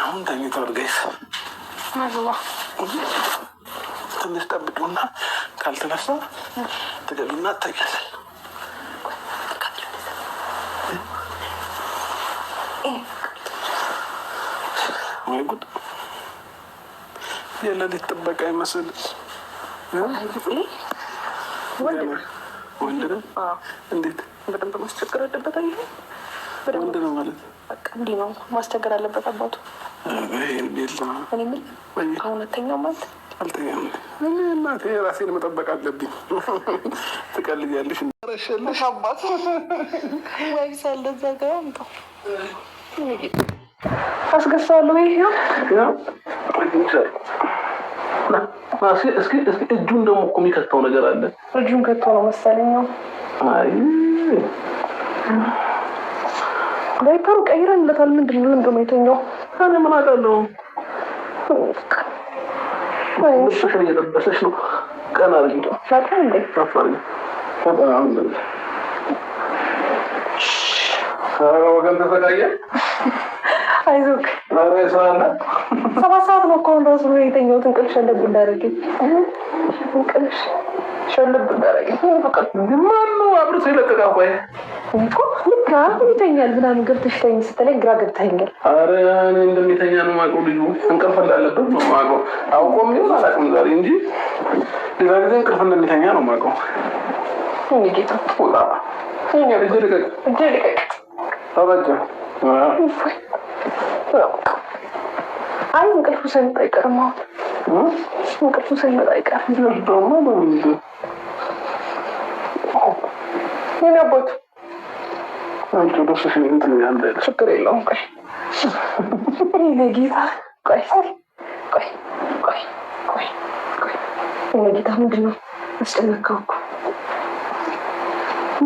አሁን ተኝቷል። ጋይስ ትንሽ ጠብቁና ካልተነሳ ትገሉና ትተኛለን። ወይ ጉድ! የሌሊት ጥበቃ ይመስል ወንድ ነው። እንዴት በደንብ ማስቸገር አለበት። ወንድ ነው ማለት እንዲህ ነው ማስቸገር አለበት አባቱ። አሁን አተኛው ማለት አልተኛም። እናቴ ራሴን መጠበቅ አለብኝ። ትቀልጃለሽ። ረሸለሽ አባቱ ወይ ሳለዛ ጋር አምጣው አስገሳለሁ። እስኪ እጁን ደግሞ እኮ የሚከተው ነገር አለ። እጁን ከተው ነው መሰለኝ። አይ ዳይፐሩ ቀይረንለታል። ምንድን ነው እንደውም የተኛው? እኔ ምን አውቃለሁ። ልብስሽን እየለበሰች ነው። ቀና አድርጊ። ወገን ተዘጋጀ። አይዞህ 7 ሰዓት ነው እኮ አሁን ራሱ የተኛሁት። እንቅልፍ ሸለብ እንዳደረገኝ ማነው አብሮት የለቀቃ? ቆይ እኮ ልክ ይተኛል ምናምን ገብተሽ ተኝ ስትለኝ ግራ ገብተኸኛል። ኧረ እኔ እንደሚተኛ ነው የማውቀው። ልጁ እንቅልፍ እንዳለበት ነው የማውቀው። አውቆም ይሁን አላውቅም ዛሬ እንጂ ሌላ ጊዜ እንቅልፍ እንደሚተኛ ነው የማውቀው። ጌታ ልቀቅ ተበጀ። አይ እንቅልፉ ሳይመጣ አይቀርም። አሁን እንቅልፉ ሳይመጣ አይቀርም። ምን አባቱ አንቺ ደስሽ እንትን ያለ ችግር የለውም። ቆይ ጌታ ቆይ ጌታ ምንድን ነው አስጨነቀው እኮ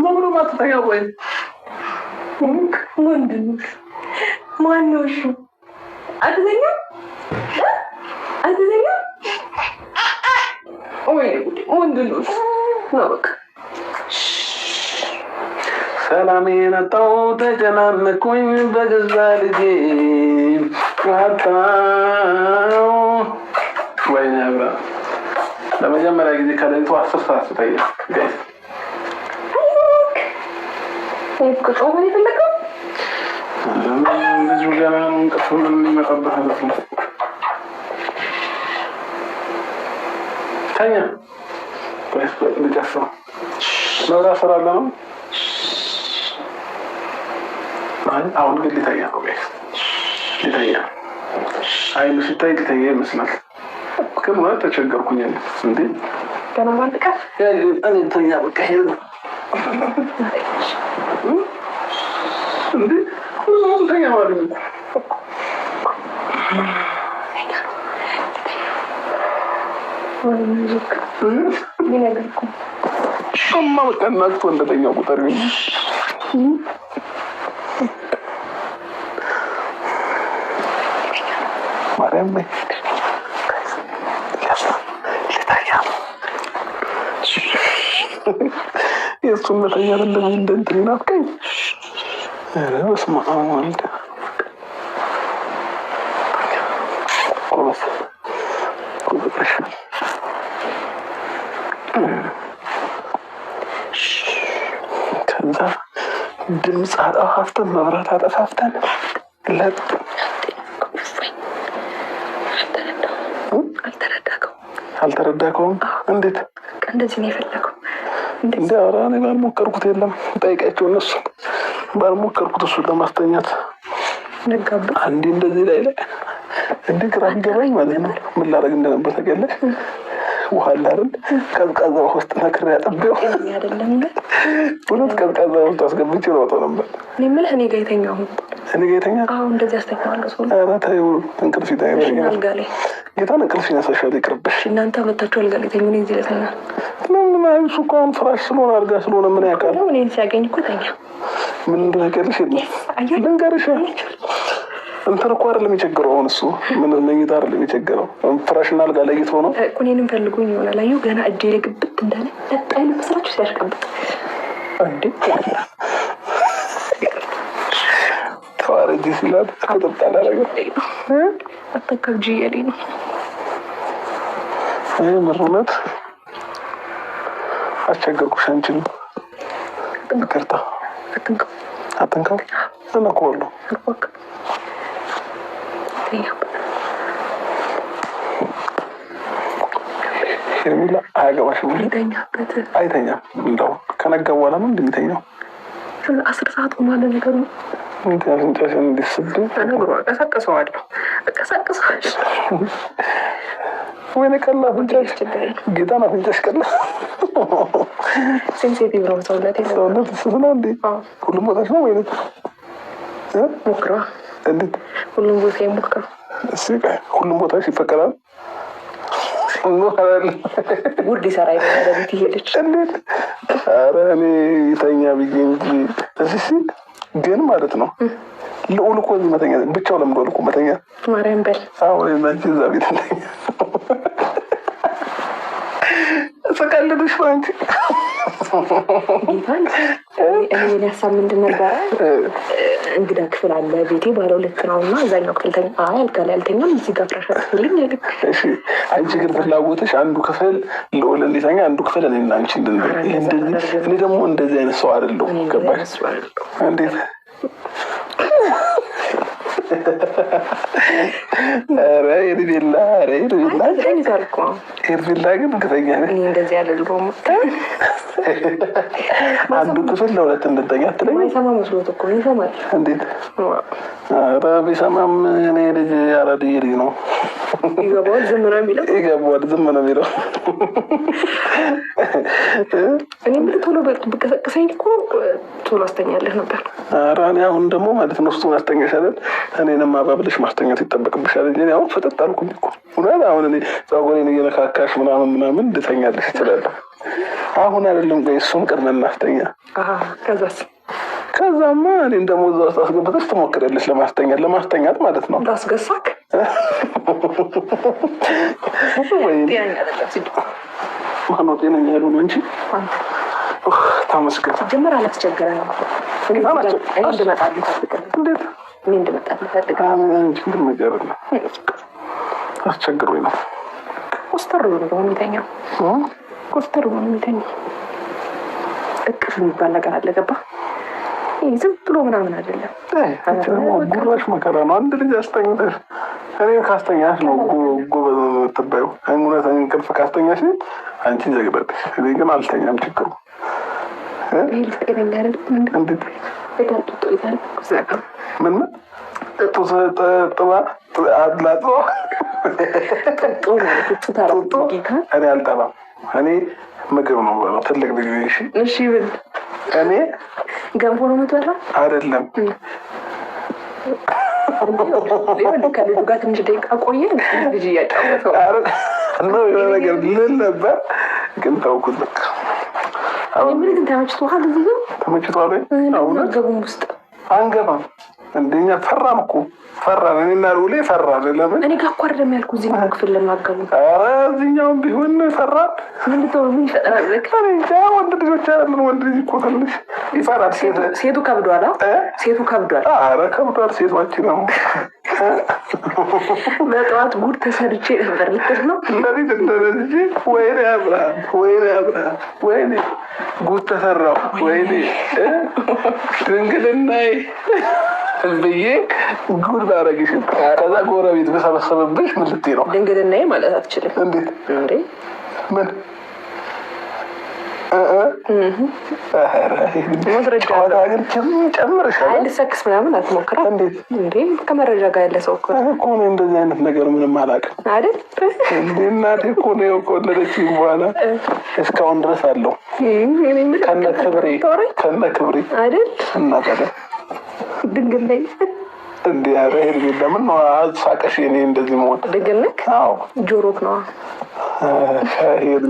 ምንም ማትተኛ? ቆይ ምንድን ነው ማነው? እሺ አትተኛም? ወይ ምንድን ነው? በቃ ሰላም የነጣው ተጨናነኩኝ በገዛ ልጄ አጣው። ወይኔ አብራ ለመጀመሪያ ጊዜ ከሌሊቱ 10 ሰዓት ስተኛ ጋይስ ልጁ ገና ነው። እንቅልፍ ምን የሚመጣበት አይነት ነው። ተኛ ልጨፍር መብራት ስራለ ነው። አሁን ግን ሊተኛ ነው ጋይስ ሊተኛ። አይኑ ሲታይ ሊተኛ ይመስላል። ግን ማለት ተቸገርኩኝ እንዴ ገና ማንጥቀፍ እኔ ተኛ በቃ ሄድ ነው እንዴ ሁሉም ተኛ ማለት ነው። ሸማ በቃ እናት እንደተኛው ቁጥር ማርያም ላይ የእሱን መተኛ አይደለም እንደ እንትን ናፍቀኝ። ኧረ በስመ አብ ወልድ ከዛ ድምፅ አጠፋፍተን መብራት አጠፋፍተን ለጥ አልተረዳከውም? እንዴት እንደዚህ ነው የፈለገው? እንደ ኧረ እኔ ባልሞከርኩት የለም። ጠይቃቸው እነሱ ባልሞከርኩት እሱን ለማስተኛት አንዴ እንደዚህ ላይ እንደ ግራ ገባኝ ማለት ነው። ምን ላደርግ እንደነበር ታውቂያለሽ? ውሃ አለ አይደል? ቀዝቃዛ ውሃ ውስጥ ነክሬ አጥቤው አይደለም እውነት ቀዝቃዛ ውስጥ አስገብቼ እሮጠው ነበር። እኔ የምልህ እኔ ጋር የተኛው እኔ ጋር የተኛ እንደዚህ አስተኛዋለሁ ሰው ኧረ ተይው እንቅልፍ ይተኛል። አልጋ ላይ ጌታን እንቅልፍ ይነሳሻል። ይቅርብሽ። እናንተ መታችሁ አልጋ ላይ ተኙ። እኔ እዚህ ልተኛ ምን እሱ እኮ አሁን ፍራሽ ስለሆነ አልጋ ስለሆነ ምን ያውቃል? እኔን ሲያገኝ እኮ ተኛ። ምን እንደነገርሽ ልንገርሽ እንትን እኮ አይደለም የቸገረው። አሁን እሱ ምን መኝታ አይደለም የቸገረው ፍራሽና አልጋ ለይቶ ነው እኮ እኔንም ፈልጉኝ ይሆናል። አየሁ ገና እጄ ላይ ግብት እንዳለ ለጣይ ለመስራችሁ ሲያሽቀብጥ እንዴ ተዋረጂ ሲላት አጥብጣ ላረገ አተካብጂ ያለኝ ነው። አይ ምሩነት አስቸገርኩሽ። አንቺን ይቅርታ። አትንካው እነካዋለሁ። ሄርሜላ አያገባሽም። አይተኛም። እንደው ከነጋ በኋላ ነው እንደሚተኛው። 10 ሰዓት ሆኗል ነገሩ። አፍንጫሽን እንዲስብ ነገሩ ቀሰቅሰዋለሁ። ወይኔ ቀላ አፍንጫሽ ጌታን አፍንጫሽ ቀላ። ሴንሲቲቭ ነው ሰውነት ስስና እንዴ ሁሉም ቦታሽ ነው ወይነት ሞክራ እንዴት ሁሉም ቦታ ይሞክራ። ሁሉም ቦታሽ ይፈቀዳል። ጉድ ይሰራ ይበላል። ቤት ይሄደች እንዴት ኧረ እኔ ይተኛ ብዬ እንጂ እዚህ ሲል ግን ማለት ነው ልዑል እኮ እዚህ መተኛ ብቻው ለምዷል እኮ መተኛ ማርያም በል አሁን እናንቺ እዛ ቤት ነኝ ተቀልድሽ አንቺ እኔ ሀሳብ ምንድን ነበረ? እንግዳ ክፍል አለ ቤቴ ባለ 2 ነው እና እዛኛው ክፍል ተኛ። አልጋ ላይ አልተኛም። እዚህ ጋር ፍራሽ አጥፍልኝ ያልክ። እሺ አንቺ ግን ፍላጎትሽ አንዱ ክፍል ልዑል እንዲተኛ አንዱ ክፍል እኔና አንቺ እንደዚህ። እኔ ደግሞ እንደዚህ አይነት ሰው አይደለሁም። ገባሽ? እንዴት ኧረ ሄርሜላ ግን እርግጠኛ ነኝ እንደዚህ ያለ ልቦም አንዱ ክፍል ለ2 እንድተኛ አትለኝ። ማይሰማ መስሎት እኮ ይሰማል። እንዴት ኧረ ቢሰማም እኔ ልጅ አራድዬ ልጅ ነው። ይገባዋል። ዝም ነው የሚለው እኔ ምን ቶሎ በቀሰቀሰኝ እኮ ቶሎ አስተኛለህ ነበር። ኧረ እኔ አሁን ደግሞ ማለት ነው እሱን አስተኛሻለን እኔንም አባብለሽ ማስተኛት ይጠበቅብሻል እንጂ አሁን ፍጥጥ አልኩኝ እኮ እውነት። አሁን እኔ ፀጉሬን እየነካካሽ ምናምን እንድተኛለሽ እችላለሁ። አሁን አይደለም ቆይ እሱን ቅድመን እናስተኛ። ከዛማ እኔን ደግሞ እዛ ውስጥ አስገብተሽ ትሞክሪያለሽ ለማስተኛት ማለት ነው። እንዳስገሳክ ማነው ጤነኛ ያልሆነ እንጂ ተመስገን። ጀመር አላስቸገረም። አስቸግሮኝ ነው። ኮስተር ብሎ ነው የሚተኛው። እቅፍ የሚባል ነገር አለ። ገባ? ዝም ብሎ ምናምን አይደለም። ጉራሽ መከራ ነው። አንድ ልጅ አስተኛሽ እኔን ካስተኛሽ ነው ጎበዝ የምትባዩ። እውነት እንቅልፍ ካስተኛሽ አንቺ ዘግበለሽ። እኔ ግን አልተኛም። ችግሩ ምን እኔ አልጠላም። እኔ ምግብ ነው የምበላው። ትልቅ ልጅ እሺ ብል እኔ ገንፎ ነው የምትበላው አይደለም። ከልጁ ጋር ትንሽ ደቂቃ ቆየ። ልጅ እያጫወተው ነው የሆነ ነገር ልል ነበር ግን ተውኩት። በቃ ምን ግን ተመችቶሃል? እዚህ ግን ተመችቷል። አሁን ገቡም ውስጥ አንገባም። እንደኛ ፈራን እኮ ፈራን። እኔና ልዑሌ ፈራን። ለምን እኔ ጋር እኮ አይደለም ያልኩህ እዚህኛው ክፍል ለማገቡ። ኧረ እዚህኛውም ቢሆን ፈራን። ምን ይፈጠራል? እንጃ ወንድ ልጆች አይደለን። ወንድ ልጅ እኮ ትንሽ ይፈራል። ሴቱ ከብዷል። ሴቱ ከብዷል። ኧረ ከብዷል። ሴቷችን ነው። በጠዋት ጉድ ተሰርቼ ነበር ልትል ነው። ለሊት እንደዚህ ወይኔ አብርሃም ወይኔ ጉድ ተሰራው ወይኔ ድንግልናዬ ብዬ ጉድ ባረግሽ። ከዛ ጎረቤት በሰበሰበብሽ ምን ልትይ ነው? ድንግልናዬ ማለት አትችልም። እንዴት? እንዴ ምን ጨዋታ ግን ጨምርሻል። ልሰክስ ምናምን አትሞክራ። እንዴት እንዴ? ከመረጃ ጋር ያለ ሰው እኮ ነው። እንደዚህ አይነት ነገር ምንም አላውቅም አይደል? እንዴ እናቴ እኮ ነው ከወለደችኝ በኋላ እስካሁን ድረስ አለው ከነ ክብሬ አይደል? እና ታዲያ ድንግል ላይ እንዴ? ኧረ ሄድ ለምን ነው ሳቀሽ? እኔ እንደዚህ መሆን ድንግል ነክ? አዎ ጆሮክ ነው። ሄድ